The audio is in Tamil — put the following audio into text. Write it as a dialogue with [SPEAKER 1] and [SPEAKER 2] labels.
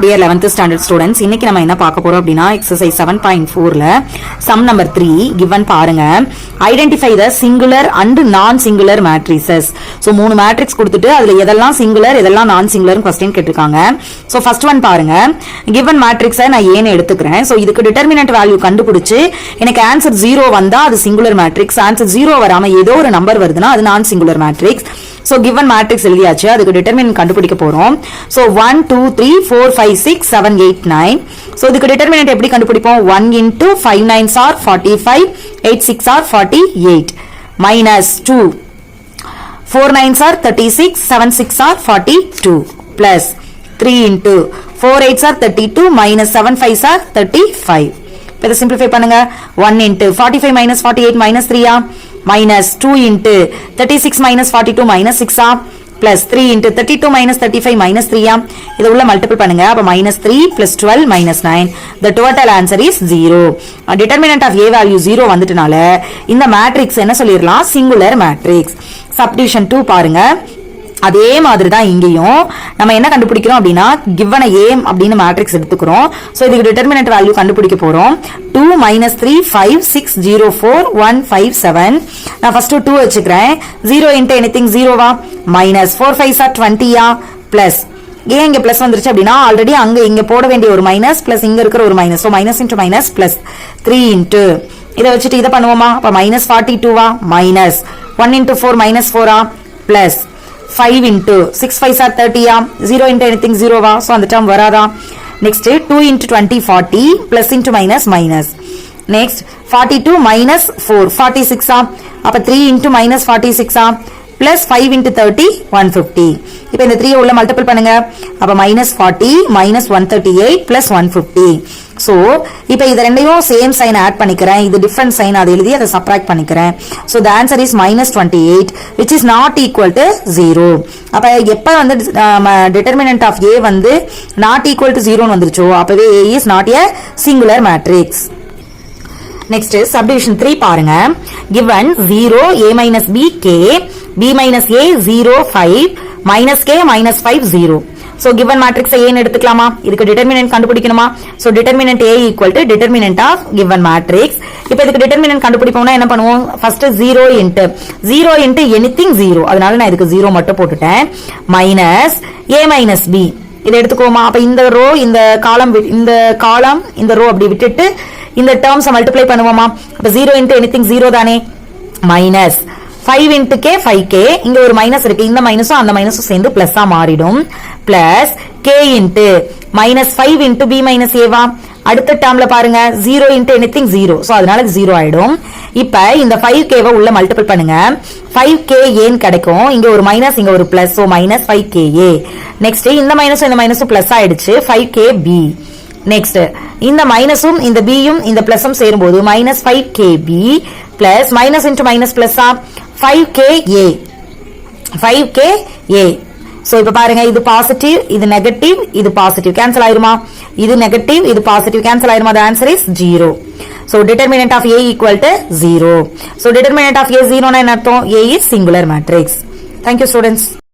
[SPEAKER 1] Dear 11th standard students, இன்னைக்கு நம்ம என்ன பார்க்க போறோம் அப்படினா exercise 7.4ல sum number 3 given பாருங்க. Identify the singular and non-singular matrices. So மூணு மேட்ரிக்ஸ் கொடுத்துட்டு அதுல எதெல்லாம் சிங்குலர் எதெல்லாம் நான் சிங்குலர் क्वेश्चन கேட்டிருக்காங்க. So first one பாருங்க. given matrix நான் ஏன்னு எடுத்துக்கிறேன். So இதுக்கு determinant value கண்டுபிடிச்சு எனக்கு answer 0 வந்தா அது சிங்குலர் மேட்ரிக்ஸ், answer 0 வராம ஏதோ ஒரு நம்பர் வருதுன்னா அது நான் singular matrix. So given matrix எழுதியாச்சு, அதுக்கு determinant கண்டுபிடிக்க போறோம். So 1 2 3 4 5 6 7 8 9. So இதுக்கு determinant எப்படி கண்டுபிடிப்போம்? 1 into 5 9s are 45, 8 6 are 48, minus 2 4 9s are 36, 7 6 are 42, plus 3 into 4 8s are 32, minus 7 5s are 35. இப்போ இதை simplify பண்ணுங்க. 1 into 45 minus 48 minus 3 minus 2 into 36 minus 42 minus 6 plus 3 into 32 minus 35 minus 3 இதை உள்ள multiple பண்ணுங்க. அப்ப minus 3 plus 12 minus 9. The total answer is 0. Determinant of A value 0 வந்துட்டனால இந்த மேட்ரிக்ஸ் என்ன சொல்லிரலாம்? Singular matrix. Subdivision 2 பாருங்க. அதே மாதிரி தான் இங்கேயும் நம்ம என்ன கண்டுபிடிக்கிறோம் அப்படின்னா given a அப்படின்னு மேட்ரிக்ஸ் எடுத்துக்கிறோம். சோ இதுக்கு டிட்டர்மினன்ட் வேல்யூ கண்டுபிடிக்க போறோம். 2 - 3 5 6 0 4 1 5 7. நான் ஃபர்ஸ்ட் 2 வச்சுக்கிறேன். 0 into anything 0 வா, minus 4 5s are 20 plus ஏன் இங்க பிளஸ் வந்துருச்சு அப்படின்னா ஆல்ரெடி அங்க இங்க போட வேண்டிய ஒரு மைனஸ் பிளஸ் இங்க இருக்கிற ஒரு minus. So minus into minus plus 3 into இதை வச்சுட்டு இதை பண்ணுவோமா? அப்ப minus 42 வா, minus 1 into 4 minus 4 plus 5 into 6 5s are 30 0 into anything 0 வா, so அந்த term வராதா? Next 2 into 20 40 plus into minus minus. Next 42 minus 4 46 அப்ப 3 into minus 46 plus 5 into 30 150. இப்போ இந்த 3 உள்ள மல்டிபிள் பண்ணுங்க. அப்ப minus 40 minus 138 plus 150. So இப்போ இது ரெண்டையும் சேம் சைன் ஆட் பண்ணிக்கிறேன். இது டிஃபரண்ட் சைன் அதை எழுதி அதை சப்ட்ராக்ட் பண்ணிக்கிறேன். So the answer is minus 28 which is not equal to 0. அப்ப எப்ப வந்து determinant of A வந்து not equal to 0 வந்துருச்சோ அப்பவே A is not a singular matrix. Next subdivision 3 பாருங்க. given 0 a minus b k b minus a 0 5 minus k minus 5 0. so given matrix a ன்னு எடுத்துக்கலாமா? இதுக்கு determinant கண்டுபிடிக்கணுமா? so determinant a equal to determinant of given matrix. இப்போ இதுக்கு determinant கண்டுபிடிப்போம்னா என்ன பண்ணுவோம்? first 0 into anything 0. அதனால நான் இதுக்கு 0 மட்டும் போட்டுட்டேன். minus a minus b இதை எடுத்துக்கோமா? அப்ப இந்த ரோ இந்த காலம் இந்த ரோ அப்படி விட்டுட்டு இந்த டேர்ம்ஸ் மல்டிப்ளை பண்ணுவோமா? அப்ப 0 into anything 0 தானே, மைனஸ் 5 into k 5k. இங்க ஒரு மைனஸ் இருக்கு, இந்த மைனஸும் அந்த மைனஸும் சேர்ந்து பிளஸ் மாறிடும். Plus k into minus 5 into b minus a வா. அடுத்த டேர்ம்ல பாருங்க 0 into anything 0. சோ அதனால 0 ஆயிடும். இப்ப இந்த 5k வை உள்ள மல்டிபிள் பண்ணுங்க. 5k ஏன் கிடைக்கும்? இங்க ஒரு மைனஸ் இங்க ஒரு plus. So minus 5ka. Next இந்த மைனஸும் பிளஸ் ஆயிடுச்சு. 5kb. நெக்ஸ்ட் இந்த மைனஸும் இந்த பியும் இந்த பிளஸும் சேரும்போது minus 5kb plus minus into minus plus 5ka. So இப்ப பாருங்க இது பாசிட்டிவ் இது நெகட்டிவ் இது பாசிட்டிவ் கேன்சல் ஆயிருமா? இது நெகட்டிவ் இது பாசிட்டிவ் கேன்சல் ஆயிருமா? the answer is 0. so determinant of A equal to 0. so determinant of A 0 னா என்ன அர்த்தம்? A is singular matrix. Thank you students.